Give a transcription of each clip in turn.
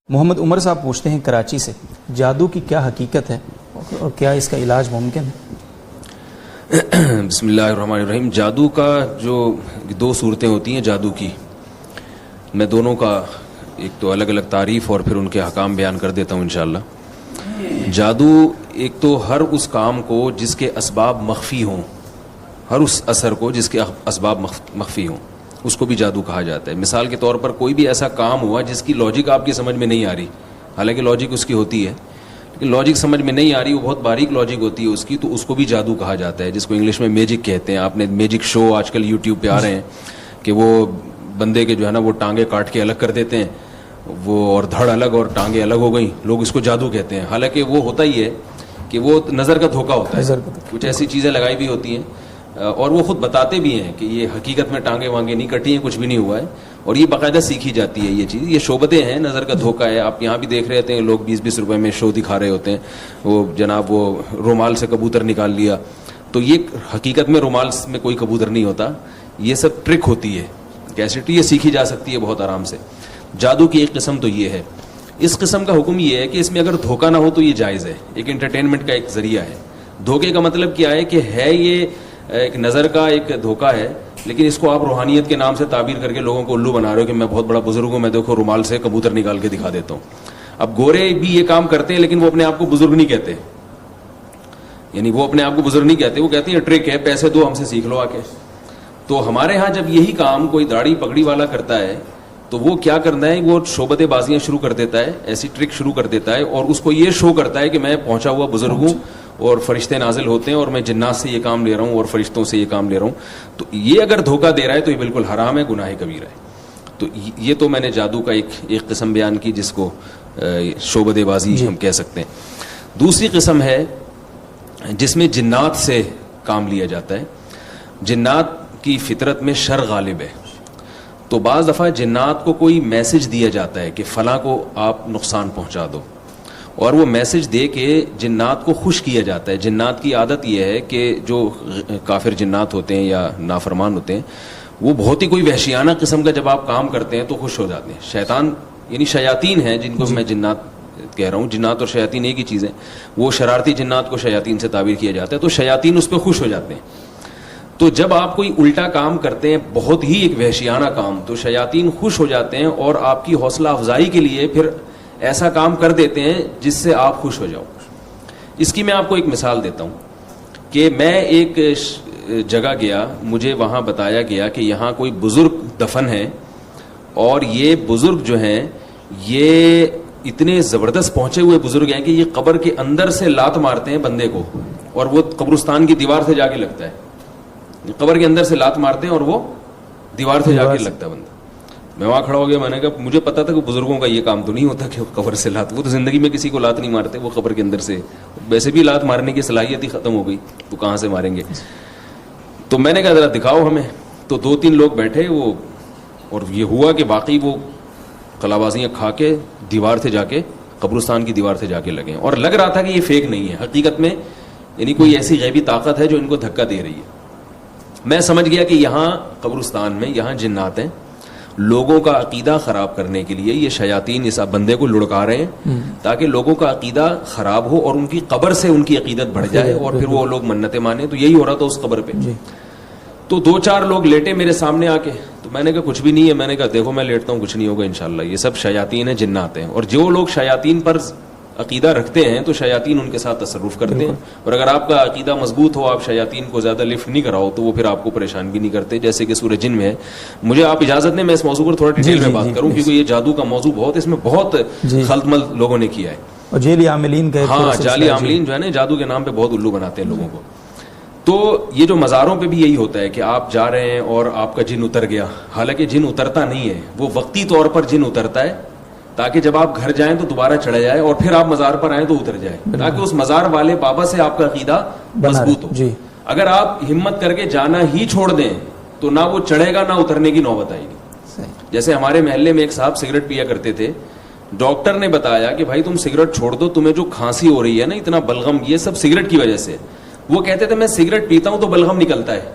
محمد عمر صاحب پوچھتے ہیں کراچی سے، جادو کی کیا حقیقت ہے اور کیا اس کا علاج ممکن ہے؟ بسم اللہ الرحمن الرحیم۔ جادو کا جو دو صورتیں ہوتی ہیں جادو کی، میں دونوں کا ایک تو الگ الگ تعریف اور پھر ان کے احکام بیان کر دیتا ہوں انشاءاللہ۔ جادو ایک تو ہر اس کام کو جس کے اسباب مخفی ہوں، ہر اس اثر کو جس کے اسباب مخفی ہوں، اس کو بھی جادو کہا جاتا ہے۔ مثال کے طور پر کوئی بھی ایسا کام ہوا جس کی لاجک آپ کی سمجھ میں نہیں آ رہی، حالانکہ لاجک اس کی ہوتی ہے لیکن لاجک سمجھ میں نہیں آ رہی، وہ بہت باریک لاجک ہوتی ہے اس کی، تو اس کو بھی جادو کہا جاتا ہے، جس کو انگلش میں میجک کہتے ہیں۔ آپ نے میجک شو آج کل یوٹیوب پہ آ رہے ہیں کہ وہ بندے کے جو ہے نا وہ ٹانگیں کاٹ کے الگ کر دیتے ہیں، وہ اور دھڑ الگ اور ٹانگیں الگ ہو گئیں، لوگ اس کو جادو کہتے ہیں۔ حالانکہ وہ ہوتا ہی ہے کہ وہ نظر کا دھوکہ ہوتا ہے، کچھ ایسی چیزیں لگائی بھی ہوتی ہیں اور وہ خود بتاتے بھی ہیں کہ یہ حقیقت میں ٹانگیں وانگیں نہیں کٹی ہیں، کچھ بھی نہیں ہوا ہے، اور یہ باقاعدہ سیکھی جاتی ہے یہ چیز۔ یہ شعبتیں ہیں، نظر کا دھوکہ ہے۔ آپ یہاں بھی دیکھ رہے ہوتے ہیں لوگ 20-20 روپے میں شو دکھا رہے ہوتے ہیں، وہ جناب وہ رومال سے کبوتر نکال لیا، تو یہ حقیقت میں رومال میں کوئی کبوتر نہیں ہوتا، یہ سب ٹرک ہوتی ہے، کیسٹ یہ سیکھی جا سکتی ہے بہت آرام سے۔ جادو کی ایک قسم تو یہ ہے۔ اس قسم کا حکم یہ ہے کہ اس میں اگر دھوکہ نہ ہو تو یہ جائز ہے، ایک انٹرٹینمنٹ کا ایک ذریعہ ہے۔ دھوکے کا مطلب کیا ہے کہ ہے یہ ایک نظر کا ایک دھوکہ ہے، لیکن اس کو آپ روحانیت کے نام سے تعبیر کر کے لوگوں کو الو بنا رہے ہو کہ میں بہت بڑا بزرگ ہوں، میں دیکھو رومال سے کبوتر نکال کے دکھا دیتا ہوں۔ اب گورے بھی یہ کام کرتے ہیں لیکن وہ اپنے آپ کو بزرگ نہیں کہتے، یعنی وہ اپنے آپ کو بزرگ نہیں کہتے، وہ کہتے ہیں ٹرک ہے، پیسے دو ہم سے سیکھ لو آ کے۔ تو ہمارے ہاں جب یہی کام کوئی داڑھی پگڑی والا کرتا ہے تو وہ کیا کرنا ہے، وہ شعبت بازیاں شروع کر دیتا ہے، ایسی ٹرک شروع کر دیتا ہے، اور اس کو یہ شو کرتا ہے کہ میں پہنچا ہوا بزرگ ہوں اور فرشتے نازل ہوتے ہیں اور میں جنات سے یہ کام لے رہا ہوں اور فرشتوں سے یہ کام لے رہا ہوں۔ تو یہ اگر دھوکہ دے رہا ہے تو یہ بالکل حرام ہے، گناہ کبیرہ ہے۔ تو یہ تو میں نے جادو کا ایک قسم بیان کی جس کو شعبت بازی ہم کہہ سکتے ہیں۔ دوسری قسم ہے جس میں جنات سے کام لیا جاتا ہے۔ جنات کی فطرت میں شر غالب ہے، تو بعض دفعہ جنات کو کوئی میسج دیا جاتا ہے کہ فلاں کو آپ نقصان پہنچا دو، اور وہ میسج دے کے جنات کو خوش کیا جاتا ہے۔ جنات کی عادت یہ ہے کہ جو کافر جنات ہوتے ہیں یا نافرمان ہوتے ہیں، وہ بہت ہی کوئی وحشیانہ قسم کا جب آپ کام کرتے ہیں تو خوش ہو جاتے ہیں۔ شیطان یعنی شیاطین ہیں جن کو میں جنات کہہ رہا ہوں، جنات اور شیاطین ایک ہی چیز ہے، وہ شرارتی جنات کو شیاطین سے تعبیر کیا جاتا ہے، تو شیاطین اس پہ خوش ہو جاتے ہیں۔ تو جب آپ کوئی الٹا کام کرتے ہیں، بہت ہی ایک وحشیانہ کام، تو شیاطین خوش ہو جاتے ہیں اور آپ کی حوصلہ افزائی کے لیے پھر ایسا کام کر دیتے ہیں جس سے آپ خوش ہو جاؤ۔ اس کی میں آپ کو ایک مثال دیتا ہوں کہ میں ایک جگہ گیا، مجھے وہاں بتایا گیا کہ یہاں کوئی بزرگ دفن ہے، اور یہ بزرگ جو ہیں یہ اتنے زبردست پہنچے ہوئے بزرگ ہیں کہ یہ قبر کے اندر سے لات مارتے ہیں بندے کو، اور وہ قبرستان کی دیوار سے جا کے لگتا ہے۔ قبر کے اندر سے لات مارتے ہیں اور وہ دیوار سے جا کے لگتا ہے بندہ۔ میں وہاں کھڑا ہو گیا، میں نے کہا مجھے پتا تھا کہ بزرگوں کا یہ کام تو نہیں ہوتا کہ قبر سے لات، وہ تو زندگی میں کسی کو لات نہیں مارتے، وہ قبر کے اندر سے، ویسے بھی لات مارنے کی صلاحیت ہی ختم ہو گئی تو کہاں سے ماریں گے۔ تو میں نے کہا ذرا دکھاؤ ہمیں، تو 2-3 لوگ بیٹھے، وہ اور یہ ہوا کہ باقی وہ قلابازیاں کھا کے دیوار سے جا کے قبرستان کی دیوار سے جا کے لگے، اور لگ رہا تھا کہ یہ فیک نہیں ہے، حقیقت میں یعنی کوئی ایسی غیبی طاقت ہے جو ان کو دھکا دے رہی ہے۔ میں سمجھ گیا کہ یہاں قبرستان میں یہاں جنات ہیں، لوگوں کا عقیدہ خراب کرنے کے لیے یہ شیاطین اس بندے کو لڑکا رہے ہیں تاکہ لوگوں کا عقیدہ خراب ہو اور ان کی قبر سے ان کی عقیدت بڑھ جائے اور پھر وہ لوگ منتیں مانیں۔ تو یہی ہو رہا تھا اس قبر پہ۔ تو 2-4 لوگ لیٹے میرے سامنے آ کے، تو میں نے کہا کچھ بھی نہیں ہے، میں نے کہا دیکھو میں لیٹتا ہوں، کچھ نہیں ہوگا انشاءاللہ، یہ سب شیاطین ہیں، جنات ہیں، اور جو لوگ شیاطین پر عقیدہ رکھتے ہیں تو شیاطین ان کے ساتھ تصرف کرتے ہیں، اور اگر آپ کا عقیدہ مضبوط ہو، آپ شیاطین کو زیادہ لفٹ نہیں کراؤ تو وہ پھر آپ کو پریشان بھی نہیں کرتے، جیسے کہ سورہ جن میں ہے۔ مجھے آپ اجازت دیں میں اس موضوع پر تھوڑا ڈیٹیل میں بات کروں، کیونکہ یہ جادو کا موضوع بہت، اس میں بہت خلط مل لوگوں نے کیا ہے، اور جعلی عاملین کا، ہاں جعلی عاملین جو ہے نا جادو کے نام پہ بہت الو بناتے ہیں لوگوں کو۔ تو یہ جو مزاروں پہ بھی یہی ہوتا ہے کہ آپ جا رہے ہیں اور آپ کا جن اتر گیا، حالانکہ جن اترتا نہیں ہے، وہ وقتی طور پر جن اترتا ہے تاکہ جب آپ گھر جائیں تو دوبارہ چڑھا جائے اور پھر آپ مزار پر آئیں تو اتر جائے، تاکہ اس مزار والے بابا سے آپ کا عقیدہ مضبوط ہو۔ اگر آپ ہمت کر کے جانا ہی چھوڑ دیں تو نہ وہ چڑھے گا نہ اترنے کی نوبت آئے گی۔ جیسے ہمارے محلے میں ایک صاحب سگریٹ پیا کرتے تھے، ڈاکٹر نے بتایا کہ بھائی تم سگریٹ چھوڑ دو، تمہیں جو کھانسی ہو رہی ہے نا، اتنا بلغم، یہ سب سگریٹ کی وجہ سے۔ وہ کہتے تھے میں سگریٹ پیتا ہوں تو بلغم نکلتا ہے،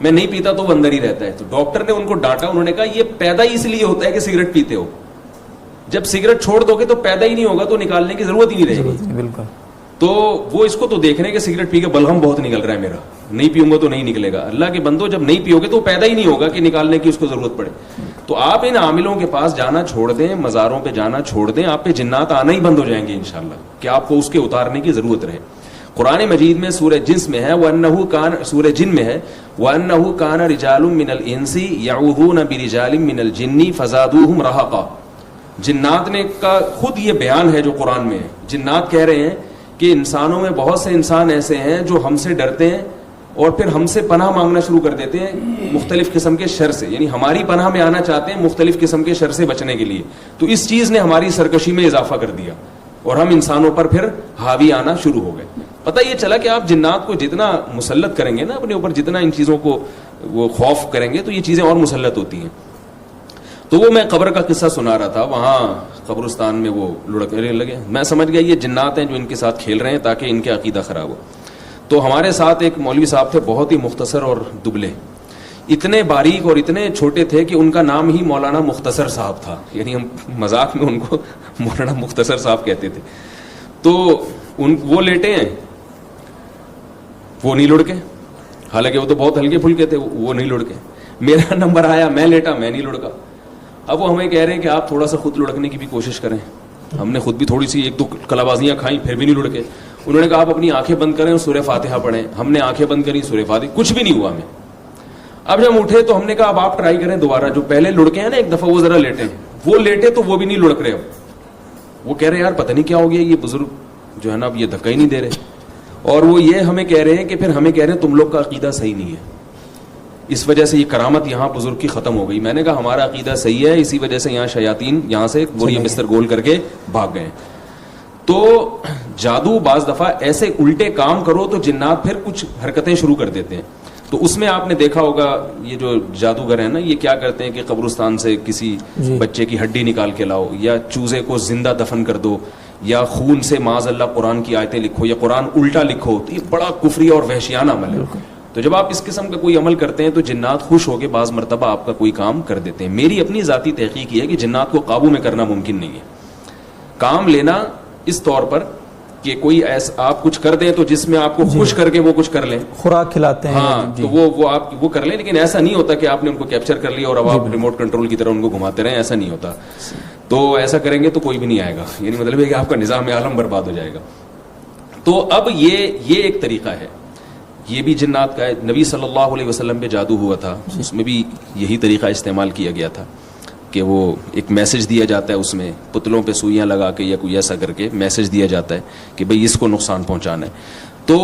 میں نہیں پیتا تو وہ اندر ہی رہتا ہے۔ تو ڈاکٹر نے ان کو ڈانٹا، انہوں نے کہا یہ پیدا ہی اس لیے ہوتا ہے کہ سگریٹ پیتے ہو، جب سگریٹ چھوڑ دو گے تو پیدا ہی نہیں ہوگا تو نکالنے کی ضرورت ہی نہیں رہے گی. بالکل. تو وہ اس کو تو دیکھ رہے ہیں کہ سگریٹ پی کے بلغم بہت نکل رہا ہے میرا, نہیں پیوں گا تو نہیں نکلے گا. اللہ کے بندو, جب نہیں پیو گے تو پیدا ہی نہیں ہوگا کہ نکالنے کی اس کو ضرورت پڑے. تو آپ ان عاملوں کے پاس جانا چھوڑ دیں, مزاروں پہ جانا چھوڑ دیں, آپ پہ جنات آنا ہی بند ہو جائیں گے انشاءاللہ, کہ آپ کو اس کے اتارنے کی ضرورت رہے. قرآن مجید میں سورہ جنس میں ہے وَأَنَّهُ كَانَ, سورہ جن میں ہے وَأَنَّهُ كَانَ رِجَالٌ مِّنَ الْإِنسِ يَعُوذُونَ بِرِجَالٍ مِّنَ الْجِنِّ فَزَادُوهُمْ رَهَقًا. جنات نے کا خود یہ بیان ہے جو قرآن میں ہے. جنات کہہ رہے ہیں کہ انسانوں میں بہت سے انسان ایسے ہیں جو ہم سے ڈرتے ہیں اور پھر ہم سے پناہ مانگنا شروع کر دیتے ہیں مختلف قسم کے شر سے, یعنی ہماری پناہ میں آنا چاہتے ہیں مختلف قسم کے شر سے بچنے کے لیے. تو اس چیز نے ہماری سرکشی میں اضافہ کر دیا اور ہم انسانوں پر پھر حاوی آنا شروع ہو گئے. پتہ یہ چلا کہ آپ جنات کو جتنا مسلط کریں گے نا اپنے اوپر, جتنا ان چیزوں کو وہ خوف کریں گے تو یہ چیزیں اور مسلط ہوتی ہیں. تو وہ میں قبر کا قصہ سنا رہا تھا, وہاں قبرستان میں وہ لڑکنے لگے. میں سمجھ گیا یہ جنات ہیں جو ان کے ساتھ کھیل رہے ہیں تاکہ ان کے عقیدہ خراب ہو. تو ہمارے ساتھ ایک مولوی صاحب تھے, بہت ہی مختصر اور دبلے, اتنے باریک اور اتنے چھوٹے تھے کہ ان کا نام ہی مولانا مختصر صاحب تھا, یعنی ہم مذاق میں ان کو مولانا مختصر صاحب کہتے تھے. تو وہ لیٹے ہیں, وہ نہیں لڑکے, حالانکہ وہ تو بہت ہلکے پھلکے تھے, وہ نہیں لڑکے. میرا نمبر آیا, میں لیٹا, میں نہیں لڑکا. اب وہ ہمیں کہہ رہے ہیں کہ آپ تھوڑا سا خود لڑکنے کی بھی کوشش کریں. ہم نے خود بھی تھوڑی سی ایک دو کلابازیاں کھائیں, پھر بھی نہیں لڑکے. انہوں نے کہا آپ اپنی آنکھیں بند کریں اور سورہ فاتحہ پڑھیں. ہم نے آنکھیں بند کری, سورہ فاتحہ, کچھ بھی نہیں ہوا ہمیں. اب جب ہم اٹھے تو ہم نے کہا اب آپ ٹرائی کریں دوبارہ, جو پہلے لڑکے ہیں نا ایک دفعہ وہ ذرا لیٹے. وہ لیٹے تو وہ بھی نہیں لڑک رہے. اب وہ کہہ رہے یار پتہ نہیں کیا ہو گیا, یہ بزرگ جو ہے نا اب یہ دھکا ہی نہیں دے رہے. اور وہ یہ ہمیں کہہ رہے ہیں کہ پھر ہمیں کہہ رہے ہیں تم لوگ کا عقیدہ صحیح نہیں ہے, اس وجہ سے یہ کرامت یہاں بزرگ کی ختم ہو گئی. میں نے کہا ہمارا عقیدہ صحیح ہے, اسی وجہ سے یہاں شیاطین یہاں سے بوریے بستر گول کر کے بھاگ گئے. تو جادو بعض دفعہ ایسے الٹے کام کرو تو جنات پھر کچھ حرکتیں شروع کر دیتے ہیں. تو اس میں آپ نے دیکھا ہوگا یہ جو جادوگر ہیں نا, یہ کیا کرتے ہیں کہ قبرستان سے کسی بچے کی ہڈی نکال کے لاؤ, یا چوزے کو زندہ دفن کر دو, یا خون سے معاذ اللہ قرآن کی آیتیں لکھو, یا قرآن الٹا لکھو. تو یہ بڑا کفری اور وحشیانہ عمل ہے. تو جب آپ اس قسم کا کوئی عمل کرتے ہیں تو جنات خوش ہو کے بعض مرتبہ آپ کا کوئی کام کر دیتے ہیں. میری اپنی ذاتی تحقیق یہ ہے کہ جنات کو قابو میں کرنا ممکن نہیں ہے. کام لینا اس طور پر کہ کوئی ایسا آپ کچھ کر دیں تو جس میں آپ کو خوش کر کے وہ کچھ کر لیں, خوراک کھلاتے ہیں, ہاں تو وہ آپ وہ کر لیں. لیکن ایسا نہیں ہوتا کہ آپ نے ان کو کیپچر کر لیا اور اب آپ ریموٹ کنٹرول کی طرح ان کو گھماتے رہیں, ایسا نہیں ہوتا. تو ایسا کریں گے تو کوئی بھی نہیں آئے گا, یعنی مطلب ہے کہ آپ کا نظام عالم برباد ہو جائے گا. تو اب یہ ایک طریقہ ہے, یہ بھی جنات کا ہے. نبی صلی اللہ علیہ وسلم پہ جادو ہوا تھا, اس میں بھی یہی طریقہ استعمال کیا گیا تھا کہ وہ ایک میسج دیا جاتا ہے, اس میں پتلوں پہ سوئیاں لگا کے یا کوئی ایسا کر کے میسج دیا جاتا ہے کہ بھئی اس کو نقصان پہنچانا ہے. تو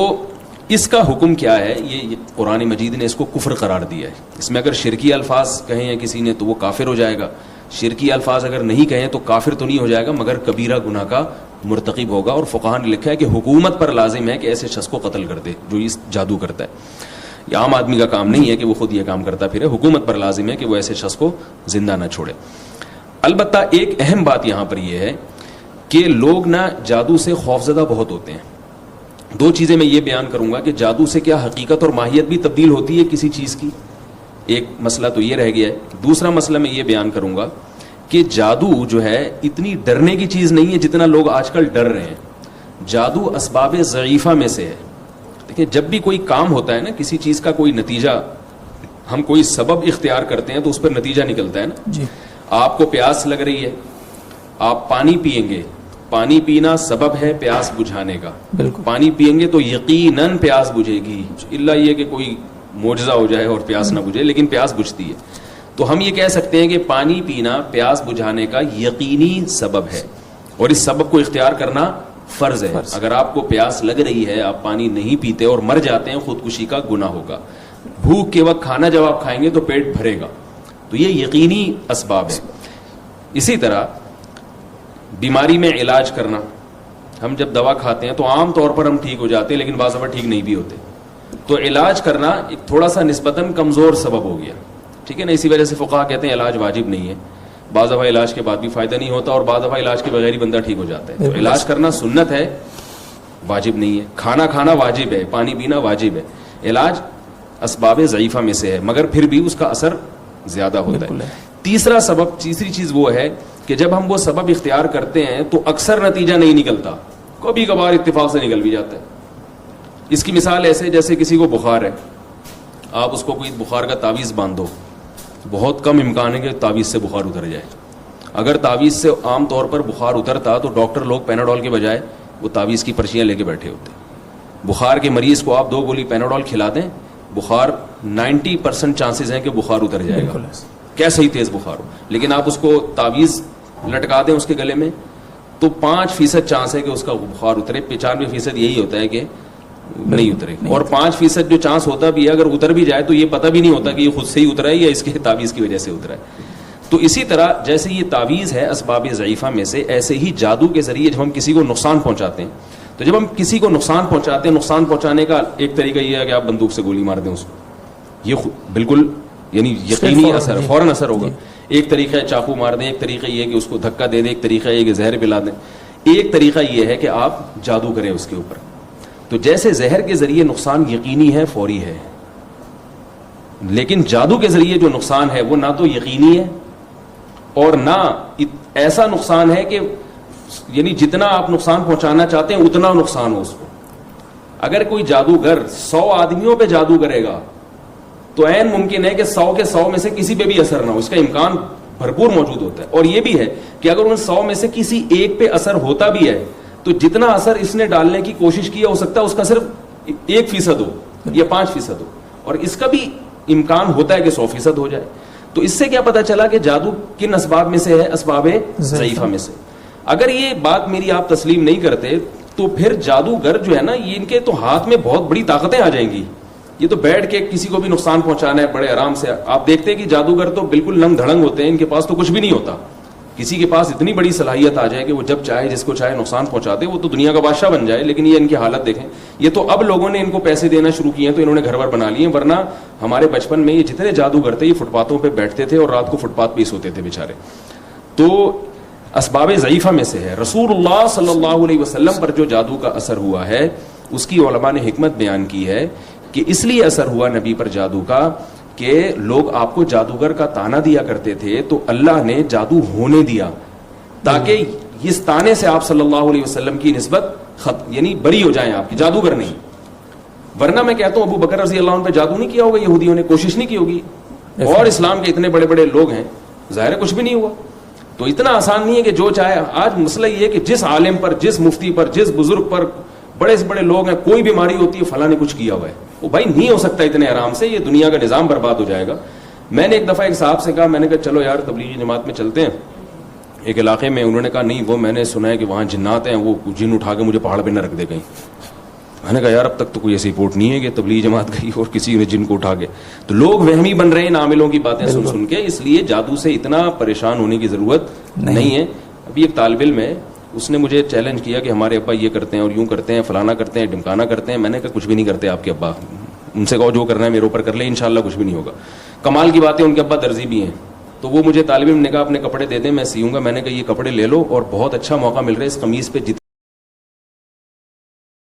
اس کا حکم کیا ہے, یہ قرآن مجید نے اس کو کفر قرار دیا ہے. اس میں اگر شرکی الفاظ کہیں ہیں کسی نے تو وہ کافر ہو جائے گا, شرکی الفاظ اگر نہیں کہیں تو کافر تو نہیں ہو جائے گا مگر کبیرہ گناہ کا مرتکب ہوگا. اور فقہاء نے لکھا ہے کہ حکومت پر لازم ہے کہ ایسے شخص کو قتل کر دے جو اس جادو کرتا ہے. یہ عام آدمی کا کام نہیں ہے کہ وہ خود یہ کام کرتا پھرے, حکومت پر لازم ہے کہ وہ ایسے شخص کو زندہ نہ چھوڑے. البتہ ایک اہم بات یہاں پر یہ ہے کہ لوگ نہ جادو سے خوفزدہ بہت ہوتے ہیں. دو چیزیں میں یہ بیان کروں گا کہ جادو سے کیا حقیقت اور ماہیت بھی تبدیل ہوتی ہے کسی چیز کی, ایک مسئلہ تو یہ رہ گیا ہے. دوسرا مسئلہ میں یہ بیان کروں گا کہ جادو جو ہے اتنی ڈرنے کی چیز نہیں ہے جتنا لوگ آج کل ڈر رہے ہیں. جادو اسباب ضعیفہ میں سے ہے. دیکھیں جب بھی کوئی کام ہوتا ہے نا, کسی چیز کا کوئی نتیجہ, ہم کوئی سبب اختیار کرتے ہیں تو اس پر نتیجہ نکلتا ہے نا. جی. آپ کو پیاس لگ رہی ہے, آپ پانی پئیں گے, پانی پینا سبب ہے پیاس بجھانے کا. پانی پئیں گے تو یقیناً پیاس بجھے گی, الا یہ کہ کوئی معجزہ ہو جائے اور پیاس نہ بجھے, لیکن پیاس بجھتی ہے. تو ہم یہ کہہ سکتے ہیں کہ پانی پینا پیاس بجھانے کا یقینی سبب ہے اور اس سبب کو اختیار کرنا فرض ہے. اگر آپ کو پیاس لگ رہی ہے, آپ پانی نہیں پیتے اور مر جاتے ہیں, خودکشی کا گناہ ہوگا. بھوک کے وقت کھانا جب آپ کھائیں گے تو پیٹ بھرے گا. تو یہ یقینی اسباب ہے. اسی طرح بیماری میں علاج کرنا, ہم جب دوا کھاتے ہیں تو عام طور پر ہم ٹھیک ہو جاتے ہیں لیکن بعض دفعہ ٹھیک نہیں بھی ہوتے. تو علاج کرنا ایک تھوڑا سا نسبتاً کمزور سبب ہو گیا, ٹھیک ہے نا. اسی وجہ سے فقہاء کہتے ہیں علاج واجب نہیں ہے. بعض دفعہ علاج کے بعد بھی فائدہ نہیں ہوتا اور بعض دفعہ علاج کے بغیر ہی بندہ ٹھیک ہو جاتا ہے. تو علاج کرنا سنت ہے, واجب نہیں ہے. کھانا کھانا واجب ہے, پانی پینا واجب ہے. علاج اسباب ضعیفہ میں سے ہے مگر پھر بھی اس کا اثر زیادہ ہوتا ہے. تیسری چیز وہ ہے کہ جب ہم وہ سبب اختیار کرتے ہیں تو اکثر نتیجہ نہیں نکلتا, کبھی کبھار اتفاق سے نکل بھی جاتا ہے. اس کی مثال ایسے جیسے کسی کو بخار ہے, آپ اس کو کوئی بخار کا تعویذ باندھو, بہت کم امکان ہے کہ تعویذ سے بخار اتر جائے. اگر تعویذ سے عام طور پر بخار اترتا تو ڈاکٹر لوگ پیناڈول کے بجائے وہ تعویذ کی پرچیاں لے کے بیٹھے ہوتے. بخار کے مریض کو آپ 2 گولی پیناڈول کھلا دیں, بخار 90% چانسز ہیں کہ بخار اتر جائے گا, کیسا ہی تیز بخار ہو. لیکن آپ اس کو تعویذ لٹکا دیں اس کے گلے میں تو 5% چانس ہے کہ اس کا بخار اترے. 95% یہی ہوتا ہے کہ نہیں اترے. اور 5% جو چانس ہوتا بھی ہے اگر اتر بھی جائے تو یہ پتہ بھی نہیں ہوتا کہ یہ خود سے ہی اترا ہے یا اس کے تعویذ کی وجہ سے اترا ہے. تو اسی طرح جیسے یہ تعویذ ہے اسباب ضعیفہ میں سے, ایسے ہی جادو کے ذریعے جب ہم کسی کو نقصان پہنچاتے ہیں, تو جب ہم کسی کو نقصان پہنچاتے ہیں, نقصان پہنچانے کا ایک طریقہ یہ ہے کہ آپ بندوق سے گولی مار دیں اس کو, یہ بالکل یعنی یقینی اثر, فوراً اثر ہوگا. ایک طریقہ ہے چاقو مار دیں, ایک طریقہ یہ ہے کہ اس کو دھکا دے دیں, ایک طریقہ یہ کہ زہر پلا دیں, ایک طریقہ یہ ہے کہ آپ جادو کریں اس کے اوپر. تو جیسے زہر کے ذریعے نقصان یقینی ہے, فوری ہے, لیکن جادو کے ذریعے جو نقصان ہے وہ نہ تو یقینی ہے اور نہ ایسا نقصان ہے کہ یعنی جتنا آپ نقصان پہنچانا چاہتے ہیں اتنا نقصان ہو اس کو. اگر کوئی جادوگر 100 آدمیوں پہ جادو کرے گا تو عین ممکن ہے کہ 100 کے 100 میں سے کسی پہ بھی اثر نہ ہو, اس کا امکان بھرپور موجود ہوتا ہے. اور یہ بھی ہے کہ اگر ان 100 میں سے کسی ایک پہ اثر ہوتا بھی ہے تو جتنا اثر اس نے ڈالنے کی کوشش کی ہو سکتا ہے اس کا صرف 1% ہو یا 5% ہو, اور اس کا بھی امکان ہوتا ہے کہ 100% ہو جائے. تو اس سے کیا پتا چلا کہ جادو کن اسباب میں سے ہے, اسباب ضعیفہ میں سے. اگر یہ بات میری آپ تسلیم نہیں کرتے تو پھر جادوگر جو ہے نا, یہ ان کے تو ہاتھ میں بہت بڑی طاقتیں آ جائیں گی. یہ تو بیٹھ کے کسی کو بھی نقصان پہنچانا ہے بڑے آرام سے. آپ دیکھتے ہیں کہ جادوگر تو بالکل ننگ دھڑنگ ہوتے ہیں, ان کے پاس تو کچھ بھی نہیں ہوتا. کسی کے پاس اتنی بڑی صلاحیت آ جائے کہ وہ جب چاہے جس کو چاہے نقصان پہنچا دے, وہ تو دنیا کا بادشاہ بن جائے. لیکن یہ ان کی حالت دیکھیں, یہ تو اب لوگوں نے ان کو پیسے دینا شروع کیے ہیں تو انہوں نے گھر ور بنا لیے, ورنہ ہمارے بچپن میں یہ جتنے جادوگر تھے یہ فٹ پاتھوں پہ بیٹھتے تھے اور رات کو فٹ پاتھ پہ سوتے تھے بیچارے. تو اسباب ضعیفہ میں سے ہے. رسول اللہ صلی اللہ علیہ وسلم پر جو جادو کا اثر ہوا ہے اس کی علماء نے حکمت بیان کی ہے کہ اس لیے اثر ہوا نبی پر جادو کا کہ لوگ آپ کو جادوگر کا تانا دیا کرتے تھے, تو اللہ نے جادو ہونے دیا تاکہ اس تانے سے آپ صلی اللہ علیہ وسلم کی نسبت یعنی بری ہو جائیں آپ کی, جادوگر نہیں. ورنہ میں کہتا ہوں ابو بکر رضی اللہ عنہ پہ جادو نہیں کیا ہوگا یہودیوں نے, کوشش نہیں کی ہوگی, اور اسلام کے اتنے بڑے بڑے لوگ ہیں, ظاہر ہے کچھ بھی نہیں ہوا. تو اتنا آسان نہیں ہے کہ جو چاہے. آج مسئلہ یہ ہے کہ جس عالم پر, جس مفتی پر, جس بزرگ پر, بڑے سے بڑے لوگ ہیں, کوئی بیماری ہوتی ہے فلاں نے کچھ کیا ہوا ہے, وہ بھائی نہیں ہو سکتا اتنے آرام سے, یہ دنیا کا نظام برباد ہو جائے گا. میں نے ایک دفعہ ایک صاحب سے کہا, میں نے کہا چلو یار تبلیغی جماعت میں چلتے ہیں ایک علاقے میں. انہوں نے کہا نہیں, وہ میں نے سنا ہے کہ وہاں جنات ہیں, وہ جن اٹھا کے مجھے پہاڑ پہ نہ رکھ دے کہیں. میں نے کہا یار اب تک تو کوئی ایسی رپورٹ نہیں ہے کہ تبلیغی جماعت گئی اور کسی نے جن کو اٹھا کے. تو لوگ وہمی بن رہے ہیں عاملوں کی باتیں سن سن کے, اس لیے جادو سے اتنا پریشان ہونے کی ضرورت نہیں ہے. ابھی ایک طالب علم ہے, اس نے مجھے چیلنج کیا کہ ہمارے ابا یہ کرتے ہیں اور یوں کرتے ہیں, فلانا کرتے ہیں, ڈمکانا کرتے ہیں. میں نے کہا کچھ بھی نہیں کرتے آپ کے ابا, ان سے کہو جو کرنا ہے میرے اوپر کر لیں, انشاءاللہ کچھ بھی نہیں ہوگا. کمال کی بات ہے ان کے ابا درزی بھی ہیں. تو وہ مجھے طالب علم نے کہا اپنے کپڑے دے دیں میں سیوں گا. میں نے کہا یہ کپڑے لے لو اور بہت اچھا موقع مل رہا ہے, اس قمیص پہ جتنے